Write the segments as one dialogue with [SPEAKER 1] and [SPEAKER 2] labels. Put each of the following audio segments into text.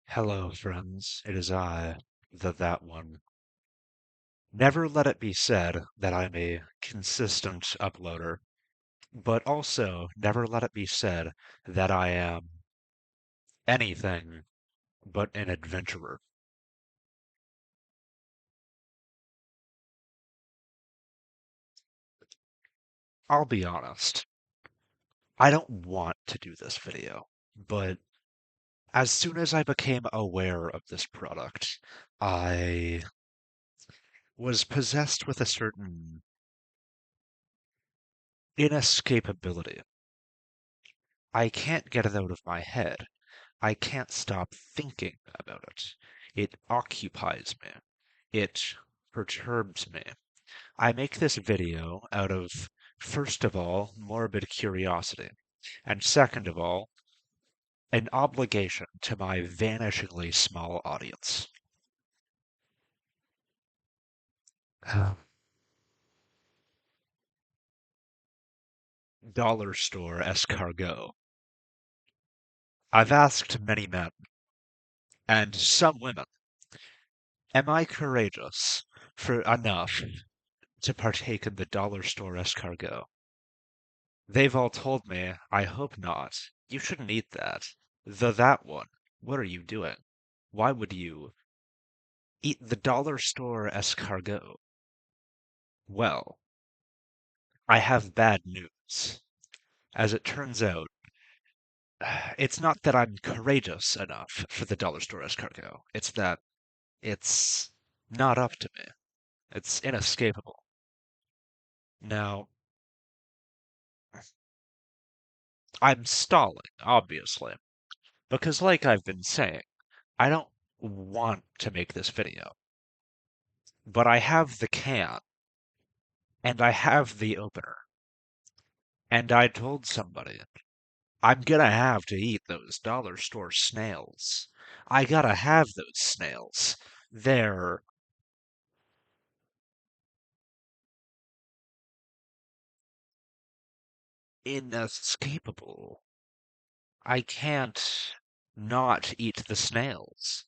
[SPEAKER 1] Hello, friends. It is I, the That One. Never let it be said that I'm a consistent uploader, but also never let it be said that I am anything but an adventurer. I'll be honest, I don't want to do this video, but as soon as I became aware of this product, I was possessed with a certain inescapability. I can't get it out of my head. I can't stop thinking about it. It occupies me. It perturbs me. I make this video out of, first of all, morbid curiosity, and second of all, an obligation to my vanishingly small audience. Dollar store escargot. I've asked many men, and some women, am I courageous for enough to partake in the dollar store escargot? They've all told me, I hope not. You shouldn't eat that. That one. What are you doing? Why would you eat the dollar store escargot? Well, I have bad news. As it turns out, it's not that I'm courageous enough for the dollar store escargot. It's that it's not up to me. It's inescapable. Now, I'm stalling, obviously, because like I've been saying, I don't want to make this video. But I have the can, and I have the opener, and I told somebody, I'm gonna have to eat those dollar store snails. I gotta have those snails. They're inescapable. I can't not eat the snails.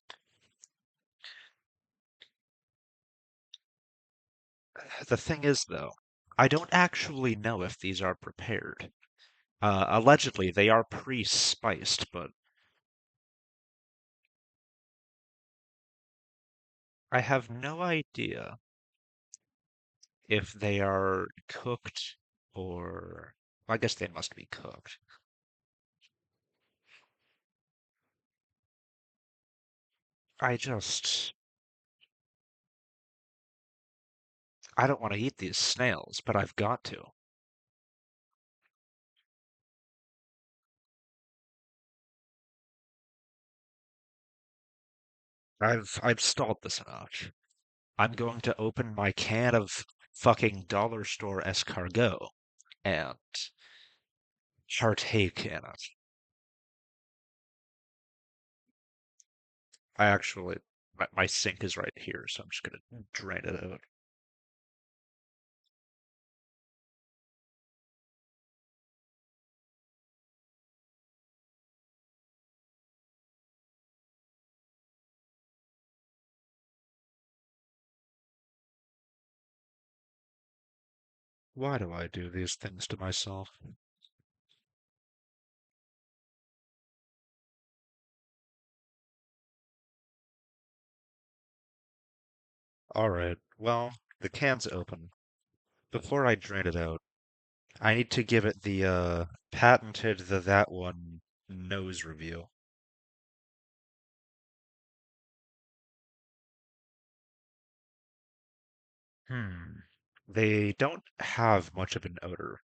[SPEAKER 1] The thing is, though, I don't actually know if these are prepared. Allegedly, they are pre-spiced, but I have no idea if they are cooked or well, I guess they must be cooked. I just I don't want to eat these snails, but I've got to. I've stalled this enough. I'm going to open my can of fucking dollar store escargot and partake in it. I actually my sink is right here, so I'm just gonna drain it out. Why do I do these things to myself? Alright, well, the can's open. Before I drain it out, I need to give it the patented That One nose review. Hmm. They don't have much of an odor.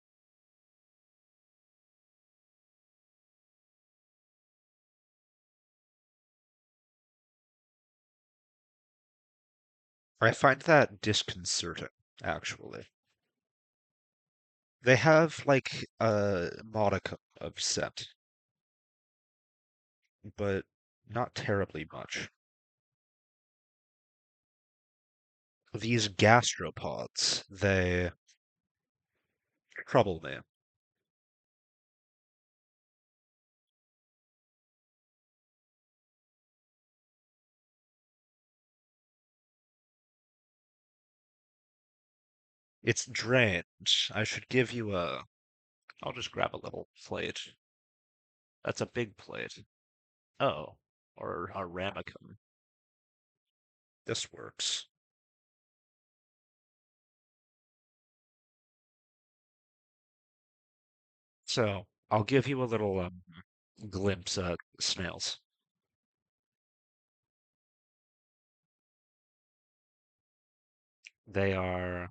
[SPEAKER 1] I find that disconcerting, actually. They have like a modicum of scent, but not terribly much. These gastropods, they trouble me. It's drained. I should give you a. I'll just grab a little plate. That's a big plate. Oh, or a ramekin. This works. So I'll give you a little glimpse at snails. They are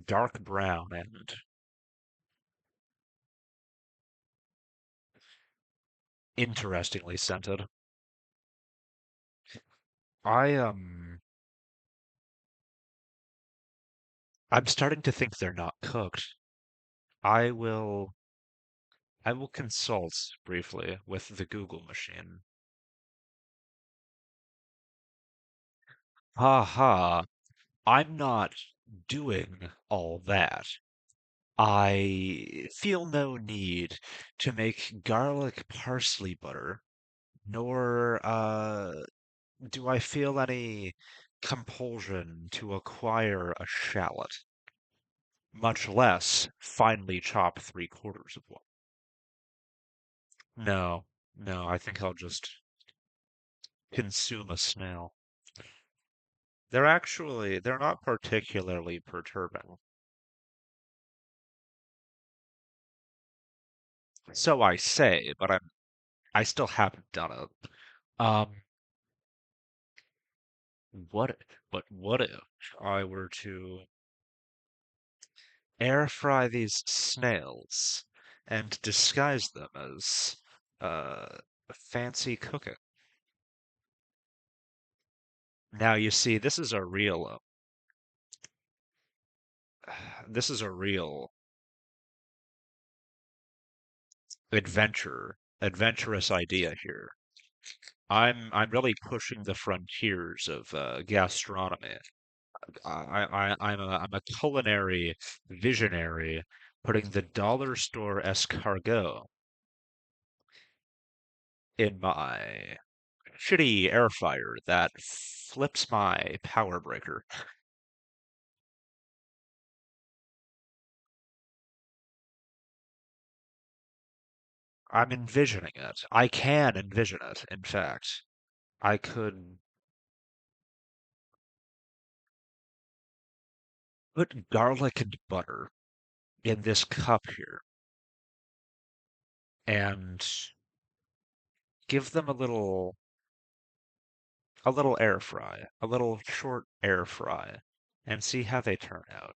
[SPEAKER 1] dark brown and interestingly scented. I I'm starting to think they're not cooked. I will I will consult briefly with the Google machine. Ha ha, I'm not doing all that. I feel no need to make garlic parsley butter, nor do I feel any compulsion to acquire a shallot, much less finely chop three-quarters of one. No, no, I think I'll just consume a snail. They're not particularly perturbing. So I say, but I still haven't done it. Um, what, what if I were to air fry these snails and disguise them as fancy cooking? Now you see, this is a real adventurous idea here. I'm really pushing the frontiers of gastronomy. I'm a culinary visionary, putting the dollar store escargot in my shitty air fryer that flips my power breaker. I'm envisioning it. I can envision it, in fact. I could put garlic and butter in this cup here and give them a little air fry, a little short air fry, and see how they turn out.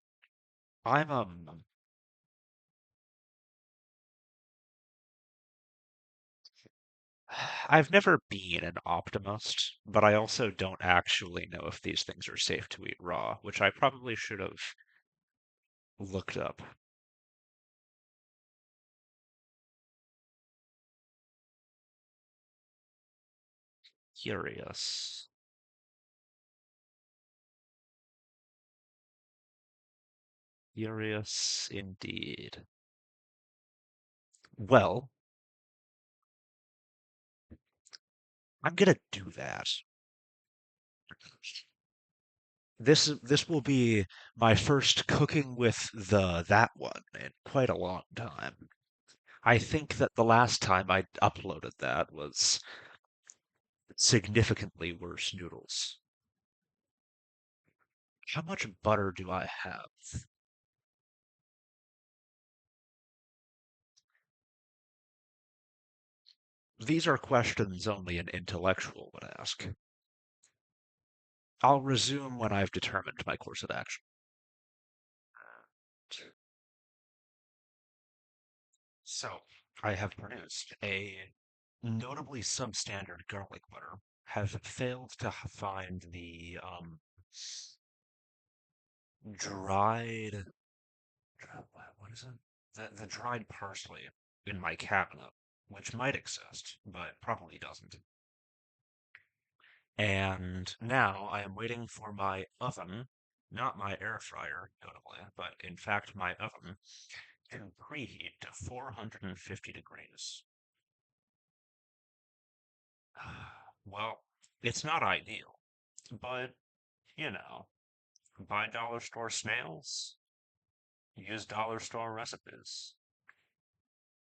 [SPEAKER 1] I'm I've never been an optimist, but I also don't actually know if these things are safe to eat raw, which I probably should have looked up. Curious. Curious indeed. Well, I'm gonna do that. This will be my first cooking with the that one in quite a long time. I think that the last time I uploaded that was significantly worse noodles. How much butter do I have? These are questions only an intellectual would ask. I'll resume when I've determined my course of action. So, I have produced a notably substandard garlic butter. Have failed to find the dried, what is it? The dried parsley in my cabinet, which might exist, but probably doesn't. And now I am waiting for my oven, not my air fryer, notably, but in fact my oven, to preheat to 450 degrees. Well, it's not ideal, but you know.
[SPEAKER 2] Buy dollar store snails. Use dollar store recipes.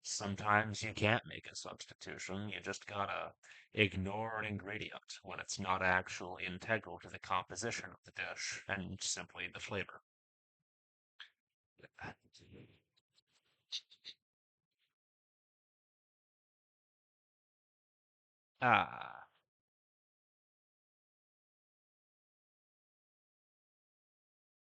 [SPEAKER 2] Sometimes you can't make a substitution. You just gotta ignore an ingredient when it's not actually integral to the composition of the dish and simply the flavor. Ah,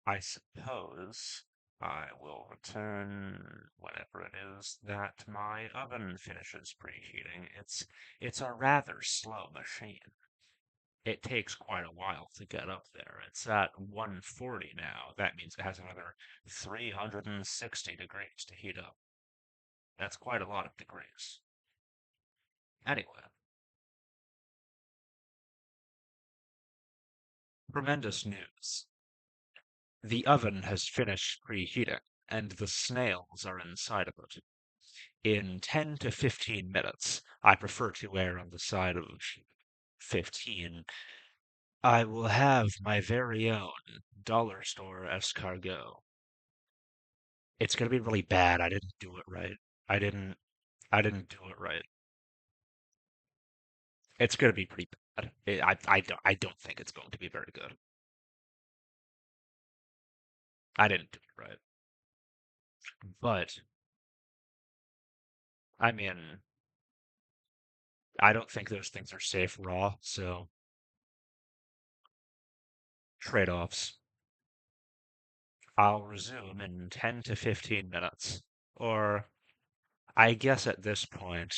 [SPEAKER 2] I suppose I will return whenever it is that my oven finishes preheating. It's a rather slow machine. It takes quite a while to get up there. It's at 140 now. That means it has another 360 degrees to heat up. That's quite a lot of degrees. Anyway, tremendous news. The oven has finished preheating, and the snails are inside of it. In 10 to 15 minutes, I prefer to err on the side of 15, I will have my very own dollar store escargot. It's gonna be really bad. I didn't do it right. I didn't I didn't do it right. It's gonna be pretty bad. I don't think it's going to be very good. I didn't do it right. But I mean, I don't think those things are safe raw, so trade-offs. I'll resume in 10 to 15 minutes. Or I guess at this point,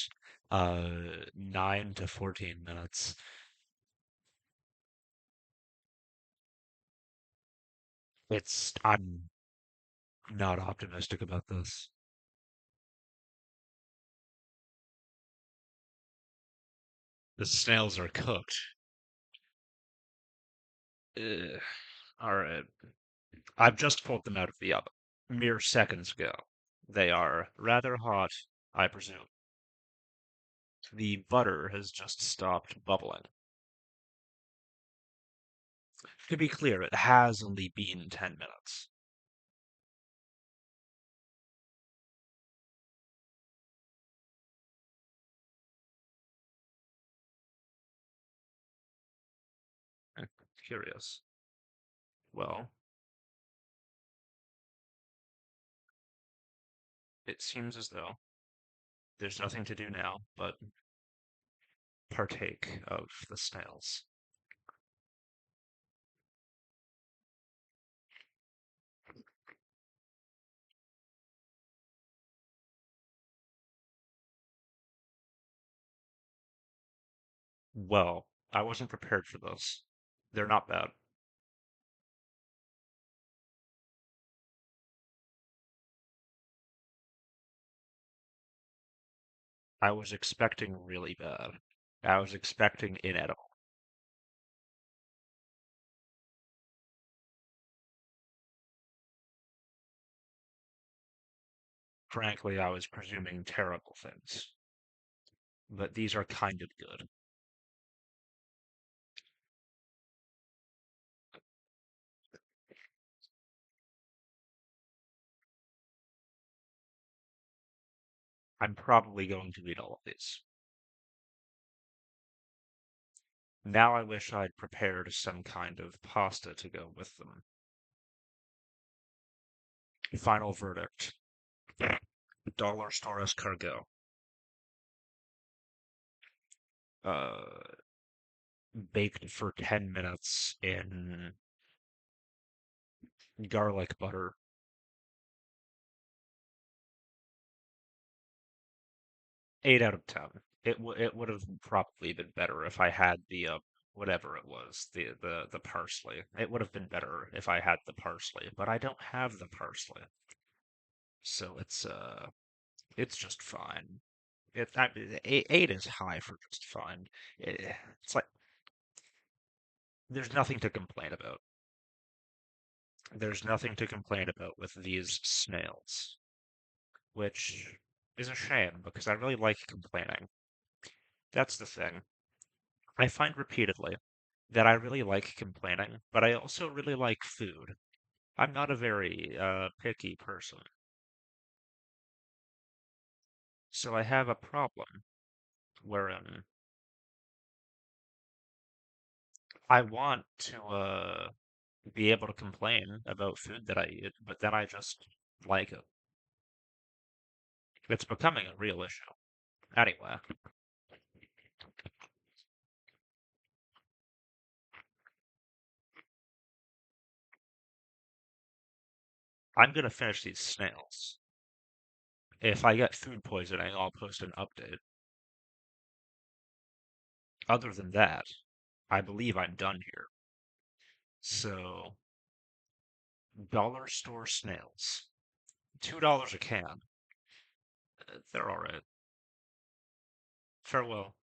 [SPEAKER 2] 9 to 14 minutes. I'm not optimistic about this. The snails are cooked. Ugh. All right. I've just pulled them out of the oven mere seconds ago. They are rather hot, I presume. The butter has just stopped bubbling. To be clear, it has only been 10 minutes. Curious. Well, it seems as though there's nothing to do now but partake of the snails. Well, I wasn't prepared for this. They're not bad. I was expecting really bad. I was expecting inedible. Frankly, I was presuming terrible things. But these are kind of good. I'm probably going to eat all of these. Now I wish I'd prepared some kind of pasta to go with them. Final verdict. Dollar store escargot. Uh, Baked for 10 minutes in garlic butter. 8 out of 10. It would have probably been better if I had the whatever it was, the parsley. It would have been better if I had the parsley, but I don't have the parsley. So it's just fine. Eight is high for just fine. It's like there's nothing to complain about. There's nothing to complain about with these snails, which is a shame because I really like complaining. That's the thing. I find repeatedly. that I really like complaining, but I also really like food. I'm not a very picky person, so I have a problem wherein I want to be able to complain about food that I eat, but then I just like it. It's becoming a real issue. Anyway, I'm gonna finish these snails. If I get food poisoning, I'll post an update. Other than that, I believe I'm done here. So, dollar store snails. $2 a can. They're alright. Farewell.